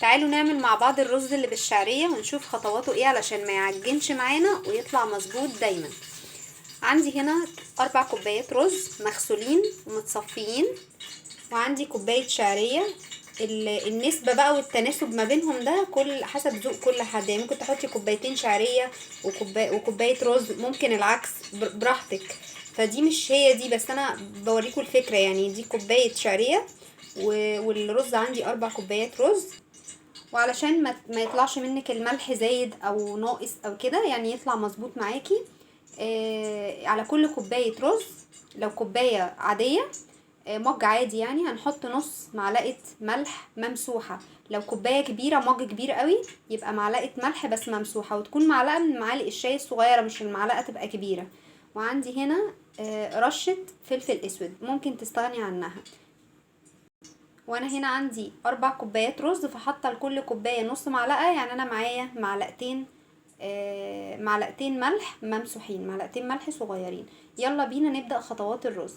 تعالوا نعمل مع بعض الرز اللي بالشعرية ونشوف خطواته ايه علشان ما يعجنش معانا ويطلع مظبوط دايما. عندي هنا 4 كوبايات رز مغسولين ومتصفيين، وعندي كوباية شعرية. النسبة بقى والتناسب ما بينهم ده كل حسب ذوق كل حد، يعني ممكن تحطي كوبايتين شعرية وكوباية رز، ممكن العكس براحتك. فدي مش هي دي، بس انا بوريكم الفكرة. يعني دي كوباية شعرية والرز عندي 4 كوبايات رز. وعلشان ما يطلعش منك الملح زايد او ناقص او كده، يعني يطلع مظبوط معاكي. على كل كوباية رز، لو كوباية عادية مج عادي، يعني هنحط نص معلقة ملح ممسوحة. لو كوباية كبيرة مج كبير قوي يبقى معلقة ملح بس ممسوحة، وتكون معلقة من معالق الشاي الصغيرة، مش المعلقة تبقى كبيرة. وعندي هنا رشة فلفل اسود ممكن تستغني عنها. وانا هنا عندي 4 كوبايات رز، فحاطه لكل كوبايه نص معلقه، يعني انا معايا معلقتين ملح ممسوحين، معلقتين ملح صغيرين. يلا بينا نبدا خطوات الرز.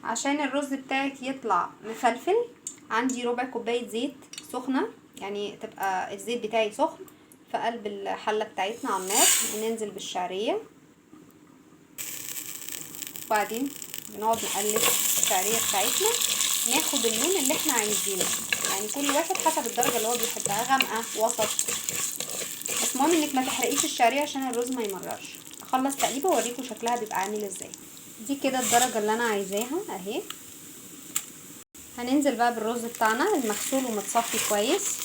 عشان الرز بتاعك يطلع مفلفل، عندي ربع كوبايه زيت سخنه، يعني تبقى الزيت بتاعي سخن في قلب الحله بتاعتنا على النار. وننزل بالشعريه، وبعدين بنقعد نقلب الشعريه بتاعتنا، ناخد اللون اللي احنا عايزينه. يعني كل واحد حسب الدرجه اللي هو بيحبها، غامقه وسط، بس المهم انك ما تحرقيش الشعريه عشان الرز ما يمررش. اخلص تقليبه واوريكم شكلها بيبقى عامل ازاي. دي كده الدرجه اللي انا عايزاها اهي. هننزل بقى بالرز بتاعنا المغسول ومتصفي كويس.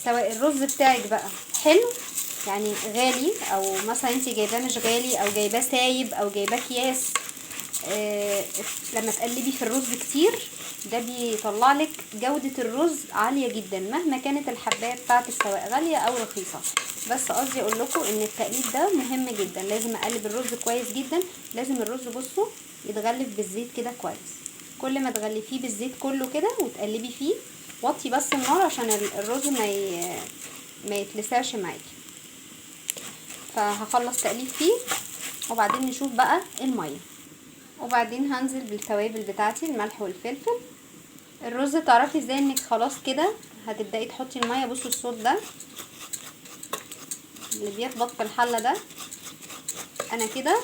سواء الرز بتاعك بقى حلو يعني غالي، او مثلا انت جايباه مش غالي، او جايباه سايب، او جايباه اكياس، لما تقلبي في الرز كتير ده بيطلع لك جودة الرز عالية جدا، مهما كانت الحباية بتاعتك سواء غالية او رخيصة. بس قصدي اقول لكم ان التقليب ده مهم جدا، لازم اقلب الرز كويس جدا. لازم الرز بصوا يتغلف بالزيت كده كويس. كل ما تغلفيه بالزيت كله كده وتقلبي فيه، وطي بس النار عشان الرز ما يتلسعش معاكي. فهخلص تقليب فيه وبعدين نشوف بقى المية. وبعدين هنزل بالتوابل بتاعتي، الملح والفلفل. الرز تعرفي ازاي انك خلاص كده هتبداي تحطي الميه؟ بصوا الصوت ده اللي بيخبط في الحله ده، انا كده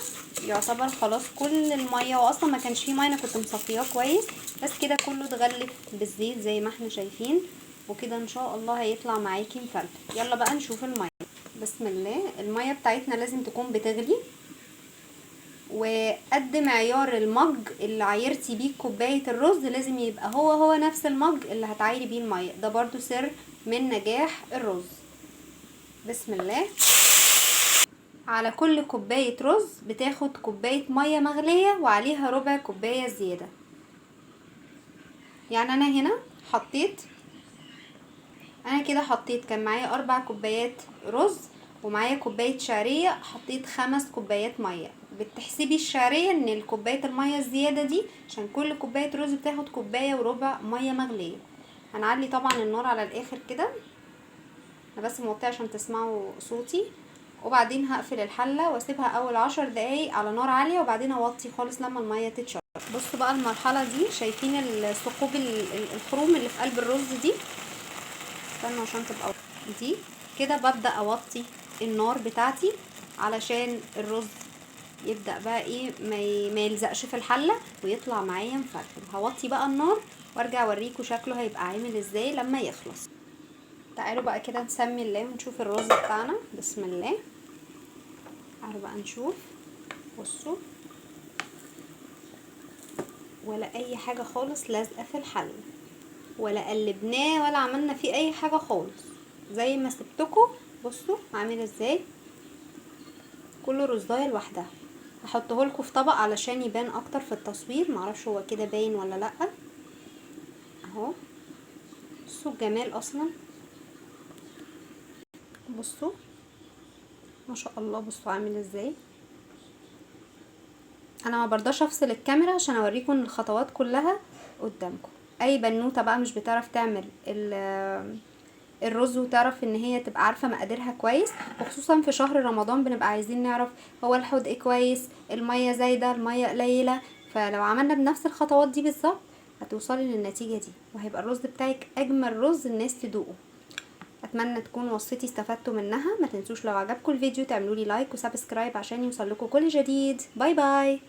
يعتبر خلاص كل الميه، واصلا ما كانش فيه ميه، انا كنت مصفياه كويس، بس كده كله اتغلف بالزيت زي ما احنا شايفين. وكده ان شاء الله هيطلع معاكي مفلفل. يلا بقى نشوف الميه. بسم الله. الميه بتاعتنا لازم تكون بتغلي، وقد معيار المج اللي عايرتي بيه كوباية الرز لازم يبقى هو نفس المج اللي هتعايري بيه المية. ده برضو سر من نجاح الرز. بسم الله. على كل كوباية رز بتاخد كوباية مية مغلية وعليها ربع كوباية زيادة. يعني انا هنا انا كده حطيت، كان معايا 4 كوبايات رز ومعايا كوباية شعرية، حطيت 5 كوبايات مية. بتحسبي الشعرية ان الكوباية المية الزيادة دي عشان كل كوباية رز بتاخد كوباية وربع مية مغلية. هنعلي طبعا النار على الاخر كده، انا بس موطيه عشان تسمعوا صوتي. وبعدين هقفل الحلة واسيبها اول 10 دقايق على نار عالية، وبعدين اوطي خالص لما المية تتشرب. بصوا بقى المرحلة دي، شايفين الثقوب الخروم اللي في قلب الرز دي؟ استنوا عشان تبقى دي كده. ببدأ اوطي النار بتاعتي علشان الرز يبدأ بقى ايه ما يلزقش في الحلة ويطلع معايا مفلفل. هوطي بقى النار وارجع اوريكم شكله هيبقى عامل ازاي لما يخلص. تعالوا بقى كده نسمي الله ونشوف الرز بتاعنا. بسم الله. تعالوا بقى نشوف. بصوا، ولا اي حاجة خالص لازقة في الحلة، ولا قلبناه ولا عملنا فيه اي حاجة خالص، زي ما سبتكم. بصوا عامل ازاي، كل رزايه لوحدها. هحطه لكم في طبق علشان يبان اكتر في التصوير، معرفش هو كده باين ولا لا. اهو بصوا الجمال اصلا، بصوا ما شاء الله، بصوا عامل ازاي. انا ما برضاش افصل الكاميرا عشان اوريكم الخطوات كلها قدامكم. اي بنوته بقى مش بتعرف تعمل الرز وتعرف ان هي تبقى عارفه مقاديرها كويس، وخصوصا في شهر رمضان بنبقى عايزين نعرف هو الحدق كويس، الميه زايده، الميه قليله. فلو عملنا بنفس الخطوات دي بالظبط هتوصلي للنتيجة دي، وهيبقى الرز بتاعك اجمل رز الناس تدوقه. اتمنى تكون وصفتي استفدتوا منها. ما تنسوش لو عجبكم الفيديو تعملوا لي لايك وسبسكرايب عشان يوصل لكم كل جديد. باي باي.